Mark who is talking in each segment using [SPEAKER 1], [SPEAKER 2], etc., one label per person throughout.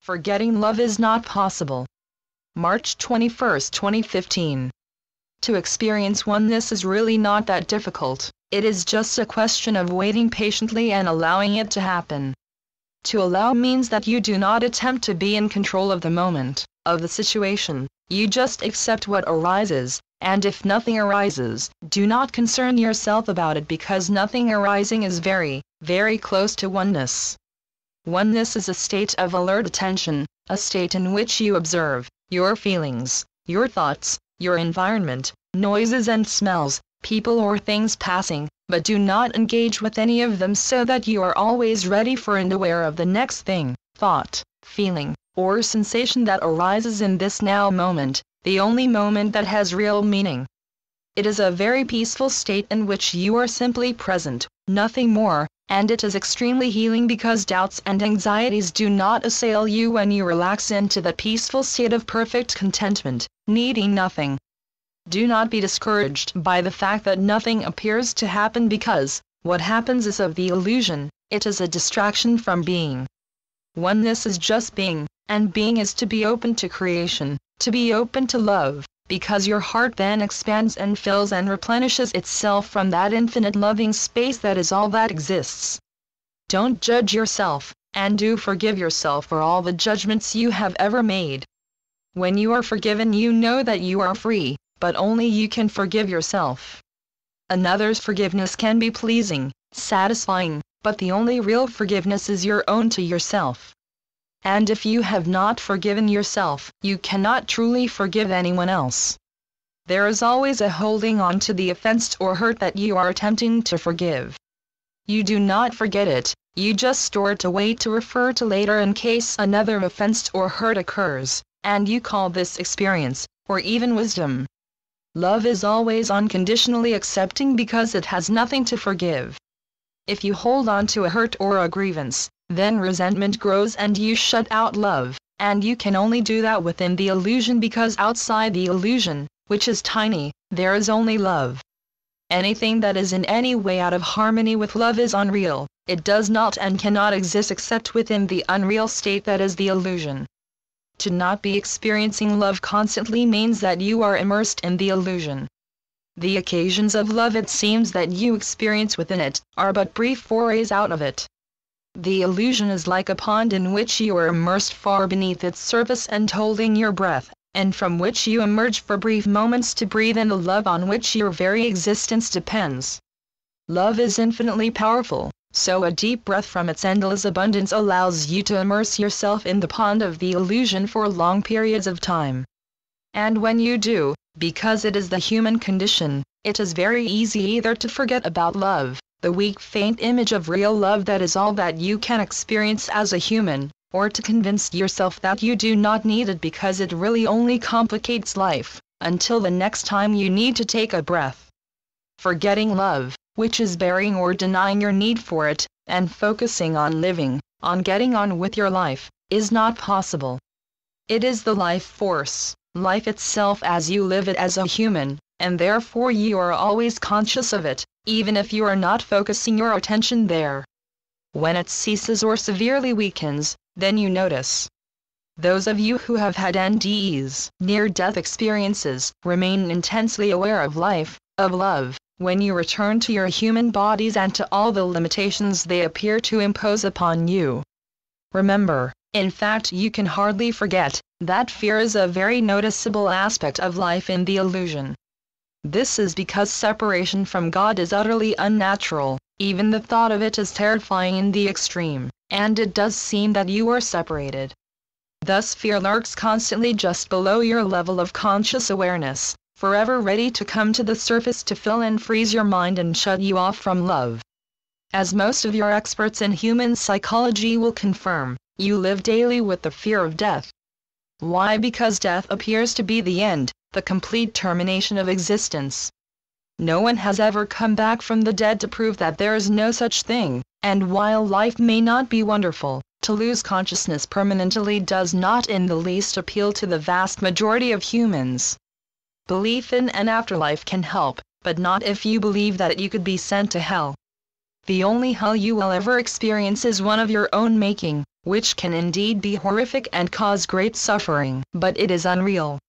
[SPEAKER 1] Forgetting love is not possible. March 21, 2015. To experience oneness is really not that difficult. It is just a question of waiting patiently and allowing it to happen. To allow means that you do not attempt to be in control of the moment, of the situation. You just accept what arises, and if nothing arises, do not concern yourself about it because nothing arising is very, very close to oneness. Oneness is a state of alert attention, a state in which you observe your feelings, your thoughts, your environment, noises and smells, people or things passing, but do not engage with any of them so that you are always ready for and aware of the next thing, thought, feeling, or sensation that arises in this now moment, the only moment that has real meaning. It is a very peaceful state in which you are simply present, nothing more, and it is extremely healing because doubts and anxieties do not assail you when you relax into that peaceful state of perfect contentment, needing nothing. Do not be discouraged by the fact that nothing appears to happen because what happens is of the illusion, it is a distraction from being. Oneness is just being, and being is to be open to creation, to be open to love, because your heart then expands and fills and replenishes itself from that infinite loving space that is all that exists. Don't judge yourself, and do forgive yourself for all the judgments you have ever made. When you are forgiven you know that you are free, but only you can forgive yourself. Another's forgiveness can be pleasing, satisfying, but the only real forgiveness is your own to yourself. And if you have not forgiven yourself, you cannot truly forgive anyone else. There is always a holding on to the offense or hurt that you are attempting to forgive. You do not forget it, you just store it away to refer to later in case another offense or hurt occurs, and you call this experience, or even wisdom. Love is always unconditionally accepting because it has nothing to forgive. If you hold on to a hurt or a grievance, then resentment grows and you shut out love, and you can only do that within the illusion because outside the illusion, which is tiny, there is only love. Anything that is in any way out of harmony with love is unreal, it does not and cannot exist except within the unreal state that is the illusion. To not be experiencing love constantly means that you are immersed in the illusion. The occasions of love it seems that you experience within it, are but brief forays out of it. The illusion is like a pond in which you are immersed far beneath its surface and holding your breath, and from which you emerge for brief moments to breathe in the love on which your very existence depends. Love is infinitely powerful, so a deep breath from its endless abundance allows you to immerse yourself in the pond of the illusion for long periods of time. And when you do, because it is the human condition, it is very easy either to forget about love, the weak faint image of real love that is all that you can experience as a human, or to convince yourself that you do not need it because it really only complicates life, until the next time you need to take a breath. Forgetting love, which is burying or denying your need for it, and focusing on living, on getting on with your life, is not possible. It is the life force, life itself as you live it as a human, and therefore you are always conscious of it, even if you are not focusing your attention there. When it ceases or severely weakens, then you notice. Those of you who have had NDEs, near-death experiences, remain intensely aware of life, of love, when you return to your human bodies and to all the limitations they appear to impose upon you. Remember, in fact you can hardly forget, that fear is a very noticeable aspect of life in the illusion. This is because separation from God is utterly unnatural, even the thought of it is terrifying in the extreme, and it does seem that you are separated. Thus fear lurks constantly just below your level of conscious awareness, forever ready to come to the surface to fill and freeze your mind and shut you off from love. As most of your experts in human psychology will confirm, you live daily with the fear of death. Why? Because death appears to be the end, the complete termination of existence. No one has ever come back from the dead to prove that there is no such thing, and while life may not be wonderful, to lose consciousness permanently does not in the least appeal to the vast majority of humans. Belief in an afterlife can help, but not if you believe that you could be sent to hell. The only hell you will ever experience is one of your own making, which can indeed be horrific and cause great suffering, but it is unreal.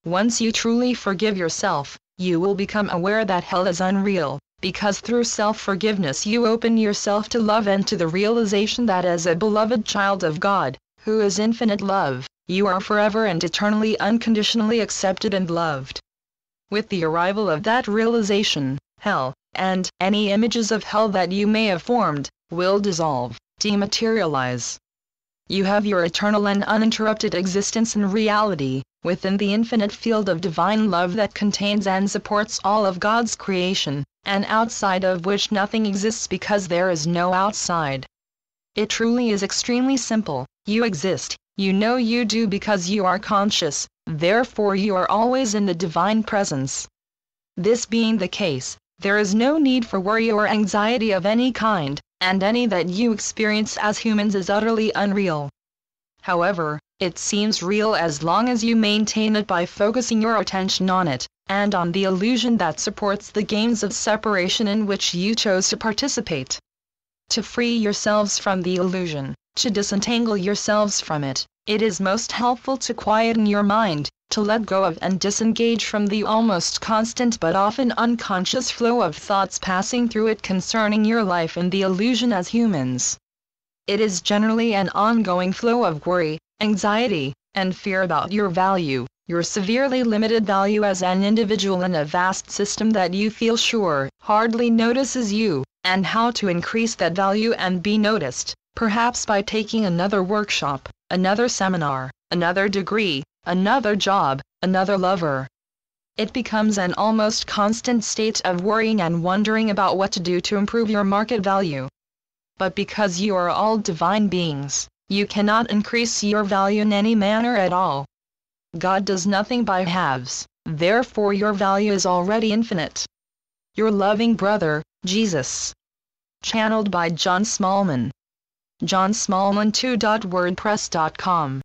[SPEAKER 1] Once you truly forgive yourself, you will become aware that hell is unreal, because through self-forgiveness you open yourself to love and to the realization that as a beloved child of God, who is infinite love, you are forever and eternally unconditionally accepted and loved. With the arrival of that realization, hell, and any images of hell that you may have formed, will dissolve, dematerialize. You have your eternal and uninterrupted existence in reality, within the infinite field of divine love that contains and supports all of God's creation, and outside of which nothing exists because there is no outside. It truly is extremely simple. You exist, you know you do because you are conscious, therefore you are always in the divine presence. This being the case, there is no need for worry or anxiety of any kind, and any that you experience as humans is utterly unreal. However, it seems real as long as you maintain it by focusing your attention on it, and on the illusion that supports the games of separation in which you chose to participate. To free yourselves from the illusion, to disentangle yourselves from it, it is most helpful to quieten your mind, to let go of and disengage from the almost constant but often unconscious flow of thoughts passing through it concerning your life and the illusion as humans. It is generally an ongoing flow of worry, anxiety, and fear about your value, your severely limited value as an individual in a vast system that you feel sure hardly notices you, and how to increase that value and be noticed, perhaps by taking another workshop, another seminar, another degree, another job, another lover. It becomes an almost constant state of worrying and wondering about what to do to improve your market value. But because you are all divine beings, you cannot increase your value in any manner at all. God does nothing by halves, therefore your value is already infinite. Your loving brother, Jesus. Channeled by John Smallman. johnsmallman2.wordpress.com